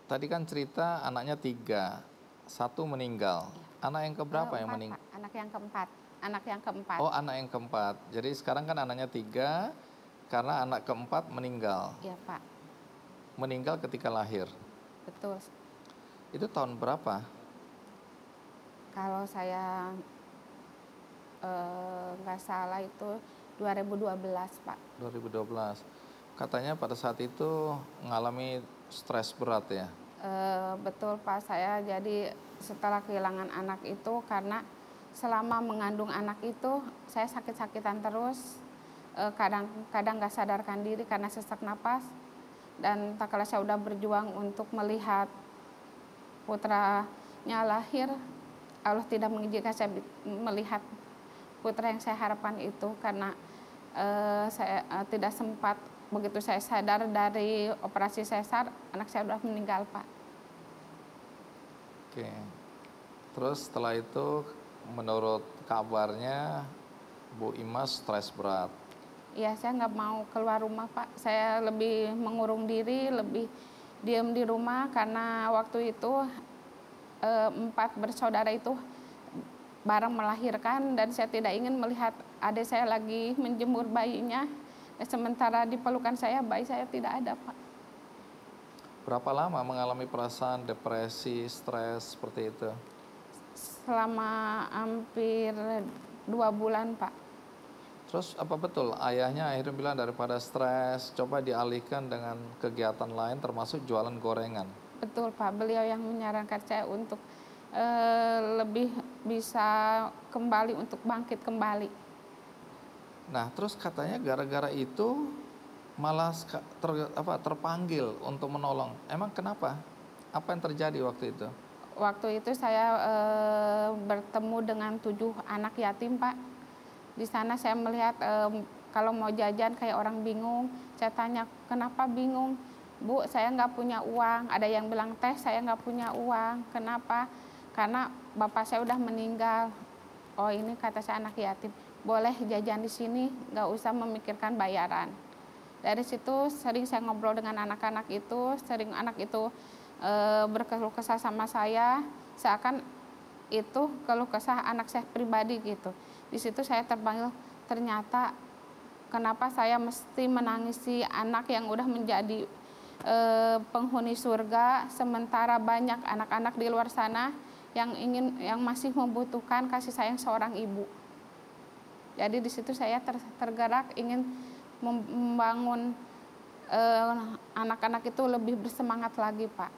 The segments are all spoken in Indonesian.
tadi kan cerita anaknya 3, 1 meninggal. Anak yang keberapa yang meninggal? Anak yang keempat. Anak yang keempat. Oh, anak yang keempat. Jadi sekarang kan anaknya 3, karena anak keempat meninggal. Iya, Pak. Meninggal ketika lahir. Betul. Itu tahun berapa? Kalau saya nggak salah itu 2012, Pak. 2012. Katanya pada saat itu mengalami stres berat ya? Betul, Pak. Saya jadi setelah kehilangan anak itu, karena selama mengandung anak itu saya sakit-sakitan terus. Kadang nggak sadarkan diri karena sesak napas. Dan tak kala saya udah berjuang untuk melihat putranya lahir, Allah tidak mengizinkan saya melihat putra yang saya harapkan itu, karena saya tidak sempat. Begitu saya sadar dari operasi sesar, anak saya sudah meninggal, Pak. Oke. Terus setelah itu menurut kabarnya Bu Imas stres berat. Ya, saya nggak mau keluar rumah, Pak. Saya lebih mengurung diri, lebih diam di rumah, karena waktu itu 4 bersaudara itu bareng melahirkan, dan saya tidak ingin melihat adik saya lagi menjemur bayinya. Sementara di pelukan saya, bayi saya tidak ada, Pak. Berapa lama mengalami perasaan depresi, stres seperti itu? Selama hampir 2 bulan, Pak. Terus apa betul ayahnya akhirnya bilang daripada stres, coba dialihkan dengan kegiatan lain termasuk jualan gorengan? Betul, Pak. Beliau yang menyarankan saya untuk lebih bisa kembali, untuk bangkit kembali. Nah, terus katanya gara-gara itu malah terpanggil untuk menolong. Emang kenapa? Apa yang terjadi waktu itu? Waktu itu saya bertemu dengan 7 anak yatim, Pak. Di sana saya melihat kalau mau jajan kayak orang bingung. Saya tanya, kenapa bingung? Bu, saya nggak punya uang. Ada yang bilang, teh saya nggak punya uang. Kenapa? Karena bapak saya udah meninggal. Oh, ini kata saya anak yatim. Boleh jajan di sini, nggak usah memikirkan bayaran. Dari situ sering saya ngobrol dengan anak-anak itu, sering anak itu berkeluh kesah sama saya, seakan itu keluh kesah anak saya pribadi gitu. Di situ saya terpanggil, ternyata kenapa saya mesti menangisi anak yang udah menjadi penghuni surga, sementara banyak anak-anak di luar sana yang masih membutuhkan kasih sayang seorang ibu. Jadi di situ saya tergerak ingin membangun anak-anak itu lebih bersemangat lagi, Pak.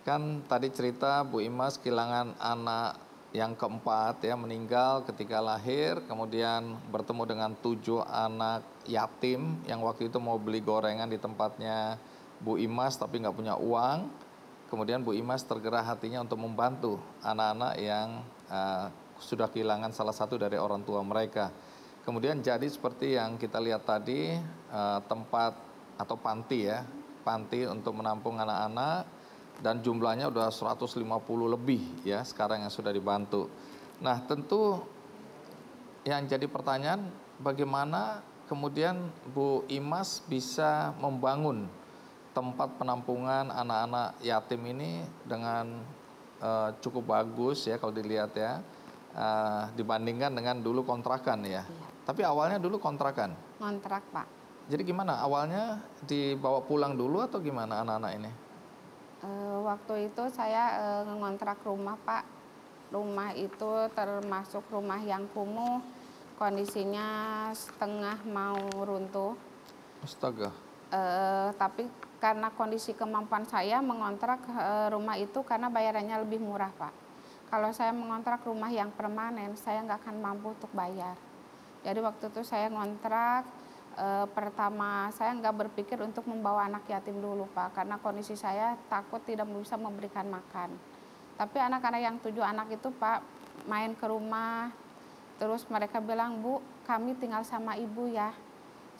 Kan tadi cerita Bu Imas kehilangan anak yang keempat ya, meninggal ketika lahir, kemudian bertemu dengan 7 anak yatim yang waktu itu mau beli gorengan di tempatnya Bu Imas tapi nggak punya uang. Kemudian Bu Imas tergerak hatinya untuk membantu anak-anak yang sudah kehilangan salah satu dari orang tua mereka. Kemudian jadi seperti yang kita lihat tadi, tempat atau panti ya, panti untuk menampung anak-anak, dan jumlahnya udah 150 lebih ya sekarang yang sudah dibantu. Nah, tentu yang jadi pertanyaan, bagaimana kemudian Bu Imas bisa membangun tempat penampungan anak-anak yatim ini dengan cukup bagus ya kalau dilihat ya, dibandingkan dengan dulu kontrakan ya. Iya. Tapi awalnya dulu kontrakan. Ngontrak, Pak. Jadi gimana? Awalnya dibawa pulang dulu atau gimana anak-anak ini? Waktu itu saya ngontrak rumah, Pak. Rumah itu termasuk rumah yang kumuh, kondisinya setengah mau runtuh. Astaga. Tapi karena kondisi kemampuan saya mengontrak rumah itu karena bayarannya lebih murah, Pak. Kalau saya mengontrak rumah yang permanen, saya nggak akan mampu untuk bayar. Jadi waktu itu saya ngontrak, pertama saya nggak berpikir untuk membawa anak yatim dulu, Pak, karena kondisi saya takut tidak bisa memberikan makan. Tapi anak-anak yang 7 anak itu, Pak, main ke rumah, terus mereka bilang, Bu, kami tinggal sama ibu ya.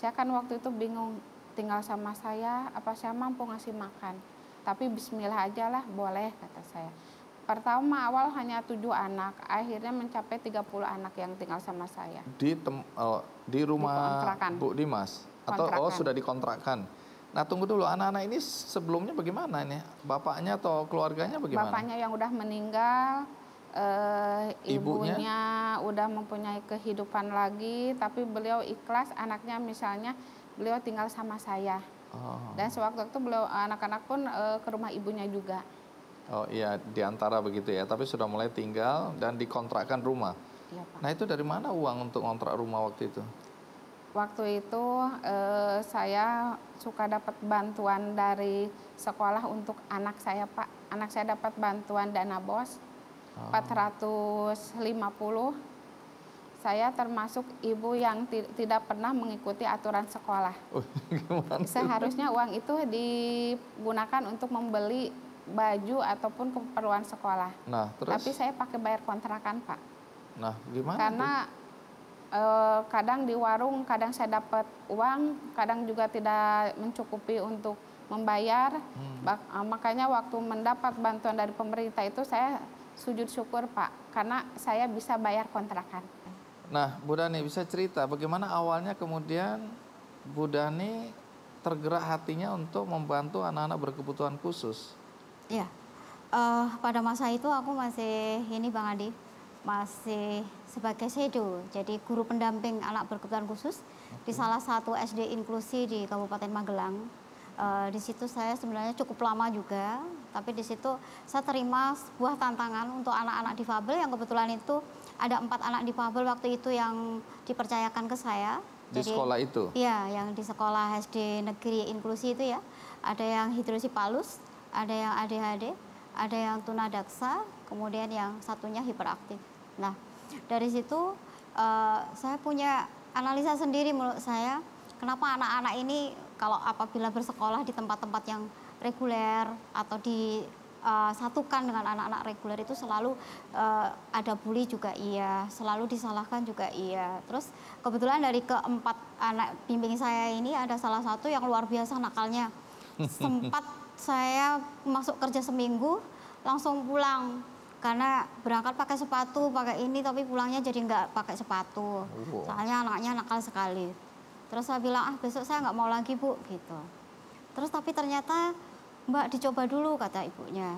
Saya kan waktu itu bingung, tinggal sama saya, apa saya mampu ngasih makan. Tapi bismillah aja lah, boleh, kata saya. Pertama awal hanya 7 anak, akhirnya mencapai 30 anak yang tinggal sama saya. Di rumah kontrakan. Bu Dimas? Atau Kontrakan. sudah dikontrakkan? Nah, tunggu dulu, anak-anak ini sebelumnya bagaimana ini? Bapaknya atau keluarganya bagaimana? Bapaknya yang udah meninggal, Ibunya? ibunya udah mempunyai kehidupan lagi, tapi beliau ikhlas anaknya misalnya beliau tinggal sama saya. Oh, Dan sewaktu itu beliau anak-anak pun ke rumah ibunya juga. oh iya, di antara begitu ya. Tapi sudah mulai tinggal dan dikontrakkan rumah. Iya, Pak. Nah, itu dari mana uang untuk kontrak rumah waktu itu? Waktu itu saya suka dapat bantuan dari sekolah untuk anak saya, Pak. Anak saya dapat bantuan dana BOS 450. Saya termasuk ibu yang tidak pernah mengikuti aturan sekolah. Gimana? Seharusnya uang itu digunakan untuk membeli baju ataupun keperluan sekolah. Nah, terus? Tapi saya pakai bayar kontrakan, Pak. Nah, gimana Karena kadang di warung, kadang saya dapat uang, kadang juga tidak mencukupi untuk membayar. Makanya waktu mendapat bantuan dari pemerintah itu saya sujud syukur, Pak, karena saya bisa bayar kontrakan. Nah, Bu Dani bisa cerita bagaimana awalnya kemudian Bu Dani tergerak hatinya untuk membantu anak-anak berkebutuhan khusus? Iya, pada masa itu aku masih ini Bang Adi, masih sebagai shadow, jadi guru pendamping anak berkebutuhan khusus di salah satu SD inklusi di Kabupaten Magelang. Di situ saya sebenarnya cukup lama juga, tapi di situ saya terima sebuah tantangan untuk anak-anak difabel yang kebetulan itu ada 4 anak difabel waktu itu yang dipercayakan ke saya. Di sekolah itu? Iya, yang di sekolah SD negeri inklusi itu ya. Ada yang hidrosipalus, ada yang ADHD, ada yang tunadaksa, kemudian yang satunya hiperaktif. Nah, dari situ saya punya analisa sendiri menurut saya, kenapa anak-anak ini kalau apabila bersekolah di tempat-tempat yang reguler atau disatukan dengan anak-anak reguler itu selalu ada bully juga iya, selalu disalahkan juga iya. Terus kebetulan dari keempat anak bimbing saya ini ada salah satu yang luar biasa nakalnya. Sempat saya masuk kerja seminggu langsung pulang karena berangkat pakai sepatu, pakai ini, tapi pulangnya jadi nggak pakai sepatu. Soalnya anaknya nakal sekali. Terus saya bilang, besok saya nggak mau lagi Bu, gitu. Terus tapi ternyata Mbak dicoba dulu, kata ibunya.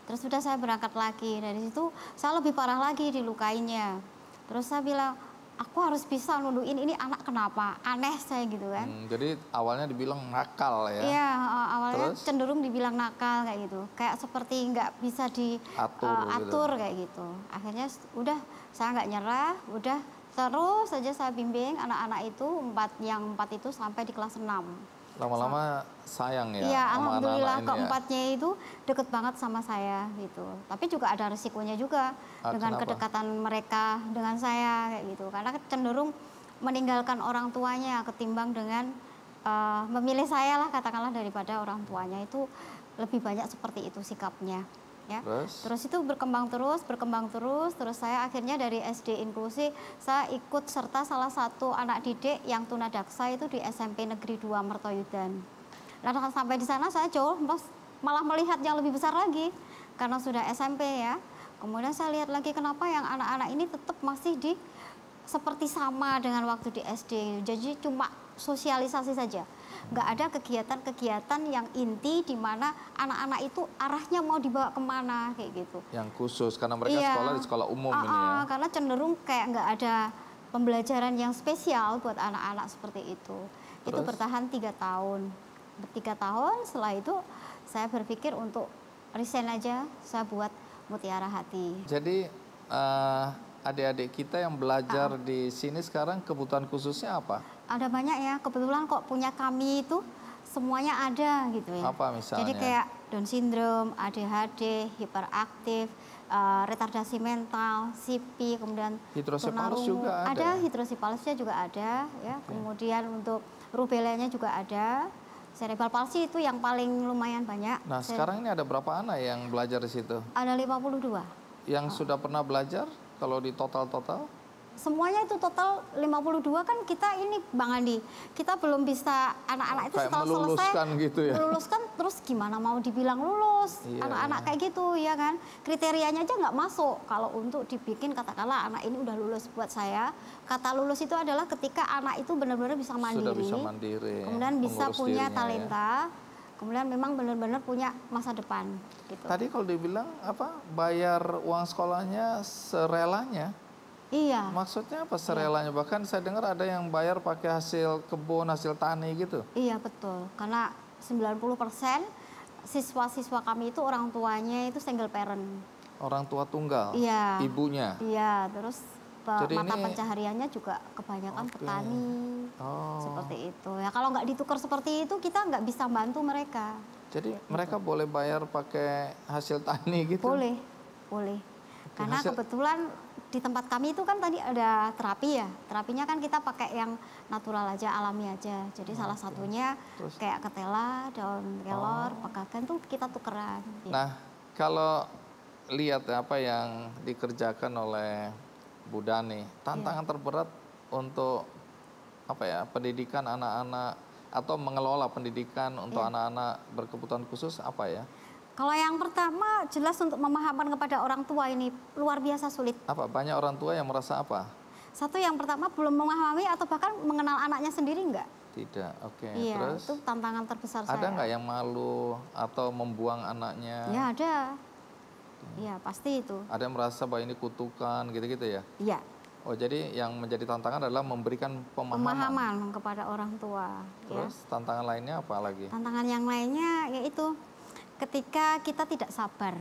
Terus sudah saya berangkat lagi, dari situ saya lebih parah lagi dilukainya. Terus saya bilang, aku harus bisa nundukin ini anak kenapa, aneh saya gitu kan. Jadi awalnya dibilang nakal ya? Iya, awalnya Terus? cenderung dibilang nakal kayak gitu. Kayak seperti nggak bisa diatur kayak gitu. Akhirnya udah saya nggak nyerah, udah terus saja saya bimbing anak-anak itu, yang empat itu sampai di kelas 6. Lama-lama sayang ya? Iya, sama alhamdulillah anak-anak ini keempatnya itu deket banget sama saya gitu. Tapi juga ada resikonya juga dengan kenapa? kedekatan mereka dengan saya kayak gitu. Karena cenderung meninggalkan orang tuanya ketimbang dengan memilih saya lah katakanlah daripada orang tuanya, itu lebih banyak seperti itu sikapnya. Ya. Terus itu berkembang terus, terus saya akhirnya dari SD inklusi saya ikut serta salah satu anak didik yang tunadaksa itu di SMP Negeri 2 Mertoyudan. Nah, sampai di sana saya jauh malah melihat yang lebih besar lagi karena sudah SMP ya. Kemudian saya lihat lagi kenapa yang anak-anak ini tetap masih seperti sama dengan waktu di SD. Jadi cuma sosialisasi saja. Nggak ada kegiatan-kegiatan yang inti di mana anak-anak itu arahnya mau dibawa kemana kayak gitu. Yang khusus karena mereka sekolah di sekolah umum ini ya. Karena cenderung kayak nggak ada pembelajaran yang spesial buat anak-anak seperti itu. Terus? Itu bertahan 3 tahun. 3 tahun setelah itu saya berpikir untuk resign aja, saya buat Mutiara Hati. Jadi adik-adik kita yang belajar di sini sekarang kebutuhan khususnya apa? Ada banyak ya, kebetulan kok punya kami itu semuanya ada gitu ya. Apa misalnya? Jadi kayak Down syndrome, ADHD, hiperaktif, retardasi mental, CP, kemudian hidrosipalus juga ada. Hidrosipalusnya juga ada ya. Kemudian untuk rubellanya juga ada. Cerebral palsy itu yang paling lumayan banyak. Nah, sekarang ini ada berapa anak yang belajar di situ? Ada 52. Yang sudah pernah belajar kalau di total-total? semuanya itu total 52 kan kita ini Bang Andi, kita belum bisa anak-anak itu Kayak setelah selesai meluluskan gitu ya. meluluskan terus gimana mau dibilang lulus Iya, anak-anak iya. kayak gitu ya kan, kriterianya aja nggak masuk kalau untuk dibikin katakanlah anak ini udah lulus. Buat saya kata lulus itu adalah ketika anak itu benar-benar bisa Sudah mandiri, bisa mandiri, kemudian bisa mengurus punya dirinya ya. talenta, kemudian memang benar-benar punya masa depan gitu. Tadi kalau dibilang apa, bayar uang sekolahnya serelanya. Iya. Maksudnya apa serelanya? Bahkan saya dengar ada yang bayar pakai hasil kebun, hasil tani gitu. Iya betul, karena 90% siswa-siswa kami itu orang tuanya itu single parent. Orang tua tunggal, Iya. ibunya. Iya, terus Jadi mata ini- pencahariannya juga kebanyakan Oke. petani. Oh, Seperti itu. Ya kalau nggak ditukar seperti itu kita nggak bisa bantu mereka. jadi mereka boleh bayar pakai hasil tani gitu? Boleh, boleh. Karena hasil- kebetulan di tempat kami itu kan tadi ada terapi ya. Terapinya kan kita pakai yang natural aja, alami aja. Jadi salah satunya Terus? kayak ketela, daun kelor, pegagan tuh kita tukeran. Gitu. Nah, kalau lihat apa yang dikerjakan oleh Bu Dani, tantangan terberat untuk apa ya, pendidikan anak-anak atau mengelola pendidikan untuk anak-anak berkebutuhan khusus apa ya? Kalau yang pertama jelas untuk memahamkan kepada orang tua ini luar biasa sulit. Apa banyak orang tua yang merasa apa? Satu yang pertama belum memahami atau bahkan mengenal anaknya sendiri enggak. Tidak, oke. Iya, Terus itu tantangan terbesar ada saya. nggak yang malu atau membuang anaknya? Ya ada. Iya pasti itu. Ada yang merasa bahwa ini kutukan gitu-gitu ya? Iya. Oh, jadi yang menjadi tantangan adalah memberikan pemahaman. Pemahaman kepada orang tua. Ya. Terus tantangan lainnya apa lagi? Tantangan yang lainnya yaitu ketika kita tidak sabar.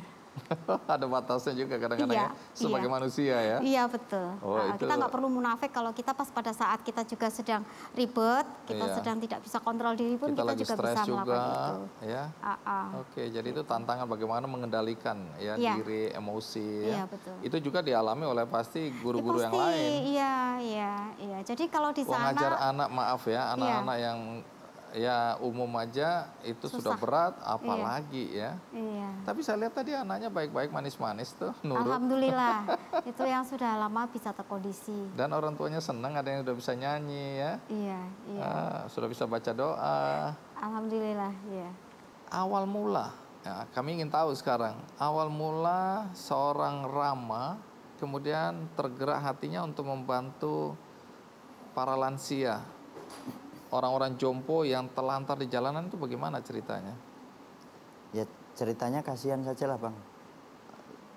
Ada batasnya juga kadang-kadang Iya, ya, sebagai iya. manusia ya. Iya betul. Oh, Nah, itu- kita nggak perlu munafik kalau kita pas pada saat kita juga sedang ribet, kita Iya. sedang tidak bisa kontrol diri pun Kita kita lagi juga stres bisa juga, melakukan itu. ya. Oke, jadi itu tantangan bagaimana mengendalikan ya Iya. diri, emosi Iya ya. betul. Itu juga dialami oleh pasti guru-guru Ya, yang pasti, lain. Iya. Jadi kalau di sana Ngajar anak, maaf ya, anak-anak yang ya umum aja itu sudah Susah. berat, apalagi ya. iya. Tapi saya lihat tadi anaknya baik-baik, manis-manis tuh, nurut. Alhamdulillah, itu yang sudah lama bisa terkondisi. Dan orang tuanya senang, ada yang udah bisa nyanyi ya. Iya. Sudah bisa baca doa. Alhamdulillah, iya. Awal mula, ya, kami ingin tahu sekarang, awal mula seorang Rama kemudian tergerak hatinya untuk membantu para lansia, orang-orang jompo yang telantar di jalanan itu bagaimana ceritanya? Ya ceritanya kasihan saja lah Bang.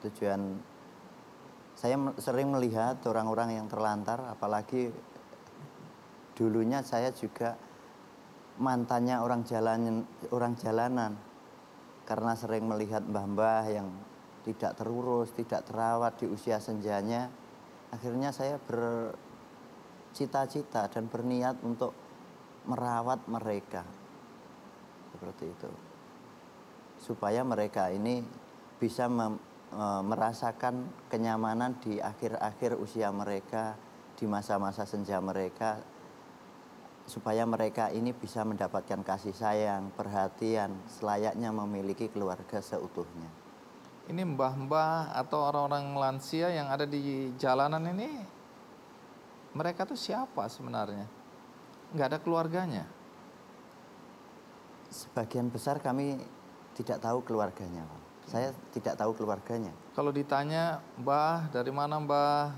Tujuan saya sering melihat orang-orang yang terlantar, apalagi dulunya saya juga mantannya orang jalanan. Karena sering melihat mbah-mbah yang tidak terurus, tidak terawat di usia senjanya, akhirnya saya bercita-cita dan berniat untuk merawat mereka. Seperti itu. Supaya mereka ini bisa merasakan kenyamanan di akhir-akhir usia mereka, di masa-masa senja mereka, supaya mereka ini bisa mendapatkan kasih sayang, perhatian, selayaknya memiliki keluarga seutuhnya. Ini mbah-mbah atau orang-orang lansia yang ada di jalanan ini, mereka tuh siapa sebenarnya? Nggak ada keluarganya. Sebagian besar kami tidak tahu keluarganya, Pak. Saya tidak tahu keluarganya. Kalau ditanya, mbah dari mana mbah?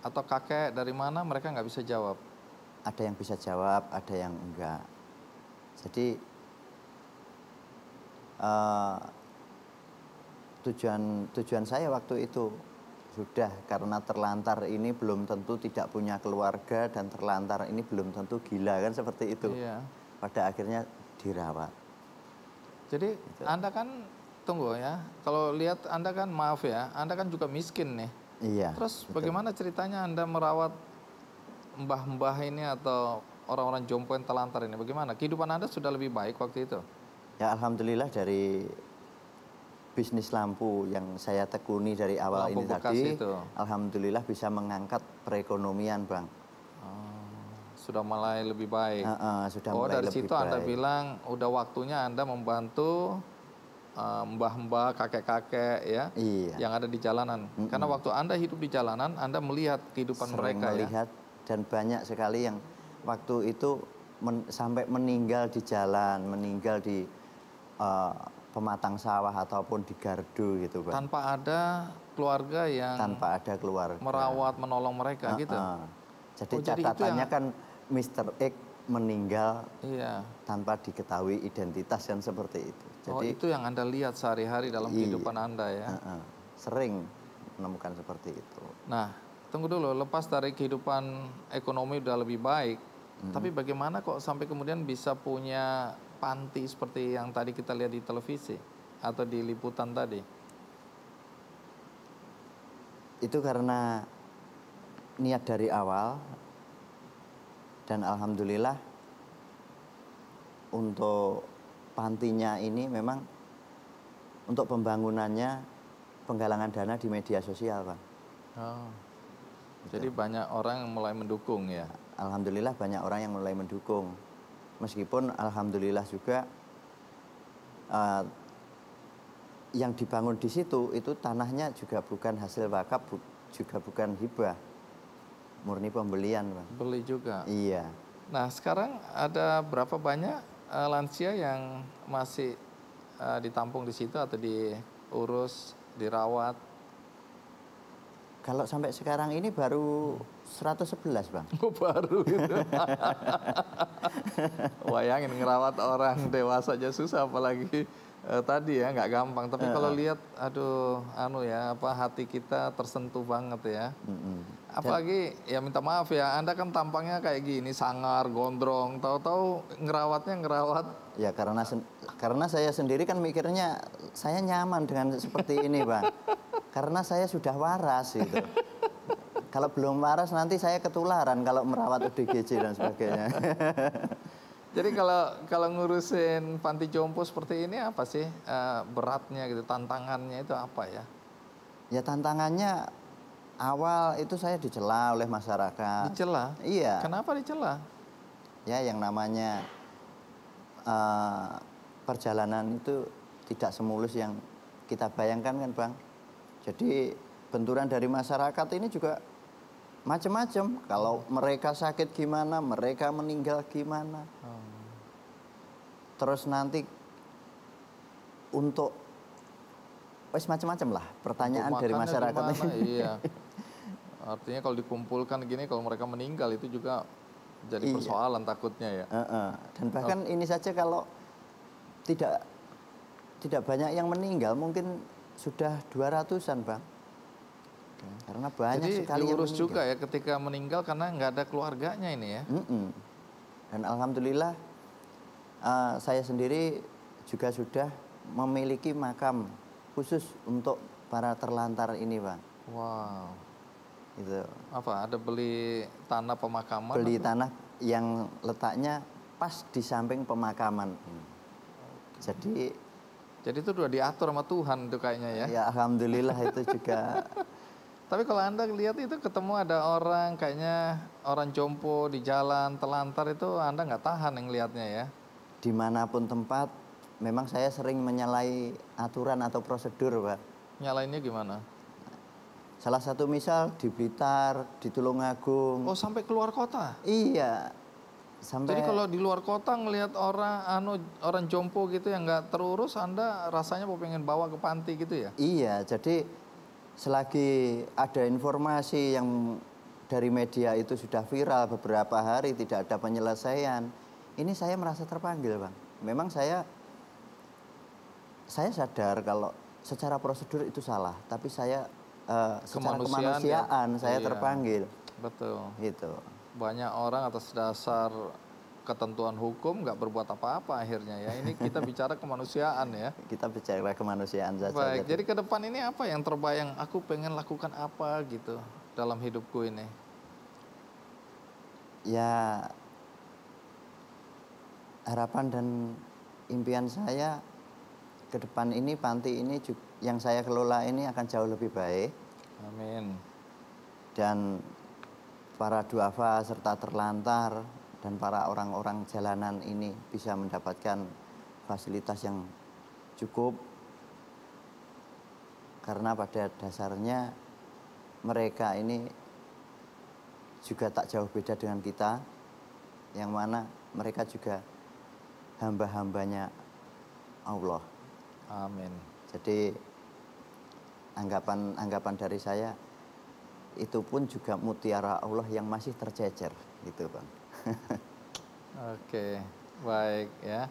Atau kakek dari mana, mereka nggak bisa jawab. Ada yang bisa jawab, ada yang enggak. Jadi tujuan saya waktu itu sudah, karena terlantar ini belum tentu tidak punya keluarga, dan terlantar ini belum tentu gila, kan seperti itu. Iya. Pada akhirnya dirawat. Jadi Anda kan, tunggu ya, kalau lihat Anda kan, maaf ya, Anda kan juga miskin nih. Iya. Terus betul. bagaimana ceritanya Anda merawat mbah-mbah ini atau orang-orang jompo yang telantar ini? Bagaimana? Kehidupan Anda sudah lebih baik waktu itu? Ya alhamdulillah, dari bisnis lampu yang saya tekuni dari awal Lampu ini bekas tadi, itu. alhamdulillah bisa mengangkat perekonomian, Bang. Sudah mulai lebih baik. Sudah Oh, mulai dari lebih situ Anda baik. bilang udah waktunya Anda membantu mbah-mbah, kakek-kakek ya, Iya. yang ada di jalanan. Karena waktu Anda hidup di jalanan, Anda melihat kehidupan Sering mereka ya. melihat dan banyak sekali yang waktu itu sampai meninggal di jalan, meninggal di pematang sawah ataupun di gardu gitu, Bang. Tanpa ada keluarga yang Tanpa ada keluarga. merawat, menolong mereka gitu. Jadi Oh, jadi itu catatannya yang- kan Mr. X meninggal Iya. tanpa diketahui identitas kan seperti itu. Oh, Jadi itu yang Anda lihat sehari-hari dalam Iya. kehidupan Anda ya. sering menemukan seperti itu. Nah, tunggu dulu, lepas dari kehidupan ekonomi udah lebih baik, tapi bagaimana kok sampai kemudian bisa punya panti seperti yang tadi kita lihat di televisi atau di liputan tadi? Itu karena niat dari awal dan alhamdulillah untuk pantinya ini memang untuk pembangunannya penggalangan dana di media sosial, Pak. Oh. Jadi banyak orang yang mulai mendukung ya. Alhamdulillah banyak orang yang mulai mendukung. Meskipun alhamdulillah juga yang dibangun di situ itu tanahnya juga bukan hasil wakaf, juga bukan hibah, murni pembelian, Bang. Beli juga. Iya. Nah, sekarang ada berapa banyak lansia yang masih ditampung di situ atau diurus, dirawat? Kalau sampai sekarang ini baru 111, Bang. Oh, baru gitu. Bayangin ngerawat orang dewasa aja susah, apalagi tadi ya nggak gampang. Tapi kalau lihat, aduh, hati kita tersentuh banget ya. Apalagi ya minta maaf ya, Anda kan tampangnya kayak gini, sangar, gondrong, tahu-tahu ngerawat. Ya karena saya sendiri kan mikirnya saya nyaman dengan seperti ini, Bang. Karena saya sudah waras gitu. Kalau belum waras nanti saya ketularan kalau merawat ODGJ dan sebagainya. Jadi kalau ngurusin panti jompo seperti ini apa sih beratnya gitu, tantangannya itu apa ya? Ya tantangannya awal itu saya dicela oleh masyarakat. Dicela? Iya. Kenapa dicela? Ya yang namanya perjalanan itu tidak semulus yang kita bayangkan kan, Bang. Jadi benturan dari masyarakat ini juga macam-macam. Kalau mereka sakit gimana, mereka meninggal gimana. Terus nanti untuk macam-macam lah pertanyaan dari masyarakat. Gimana? Iya. Artinya kalau dikumpulkan gini, kalau mereka meninggal itu juga jadi persoalan takutnya ya. Dan bahkan ini saja kalau tidak banyak yang meninggal, mungkin sudah 200-an, Bang. Karena banyak jadi sekali yang diurus meninggal. juga ya ketika meninggal karena nggak ada keluarganya ini ya. Dan alhamdulillah saya sendiri juga sudah memiliki makam khusus untuk para terlantar ini, Bang. Wow. Itu. Apa? Ada beli tanah pemakaman? Beli tanah yang letaknya pas di samping pemakaman. Jadi itu udah diatur sama Tuhan itu kayaknya ya. Ya alhamdulillah itu juga. Tapi kalau Anda lihat itu ketemu ada orang kayaknya orang jompo di jalan telantar itu Anda nggak tahan yang lihatnya ya. Dimanapun tempat, memang saya sering menyalahi aturan atau prosedur, Pak. Nyalainnya gimana? Salah satu misal di Blitar, di Tulungagung. Oh, sampai keluar kota? Iya. Jadi kalau di luar kota ngelihat orang jompo gitu yang nggak terurus, Anda rasanya mau pengen bawa ke panti gitu ya? Iya, jadi selagi ada informasi yang dari media itu sudah viral beberapa hari tidak ada penyelesaian, ini saya merasa terpanggil, Bang. Memang saya sadar kalau secara prosedur itu salah, tapi saya secara kemanusiaan saya terpanggil. Betul. Gitu. Banyak orang atas dasar ketentuan hukum nggak berbuat apa-apa akhirnya ya. Ini kita bicara kemanusiaan ya. Kita bicara kemanusiaan saja. Baik, jadi ke depan ini apa yang terbayang? Aku pengen lakukan apa gitu dalam hidupku ini? Ya, harapan dan impian saya ke depan ini panti ini yang saya kelola ini akan jauh lebih baik. Amin. Dan para duafa serta terlantar dan para orang-orang jalanan ini bisa mendapatkan fasilitas yang cukup Karena pada dasarnya mereka ini juga tak jauh beda dengan kita, yang mana mereka juga hamba-hambanya Allah. Amin. Jadi anggapan dari saya itu pun juga mutiara Allah yang masih tercecer gitu Bang. Oke, baik ya.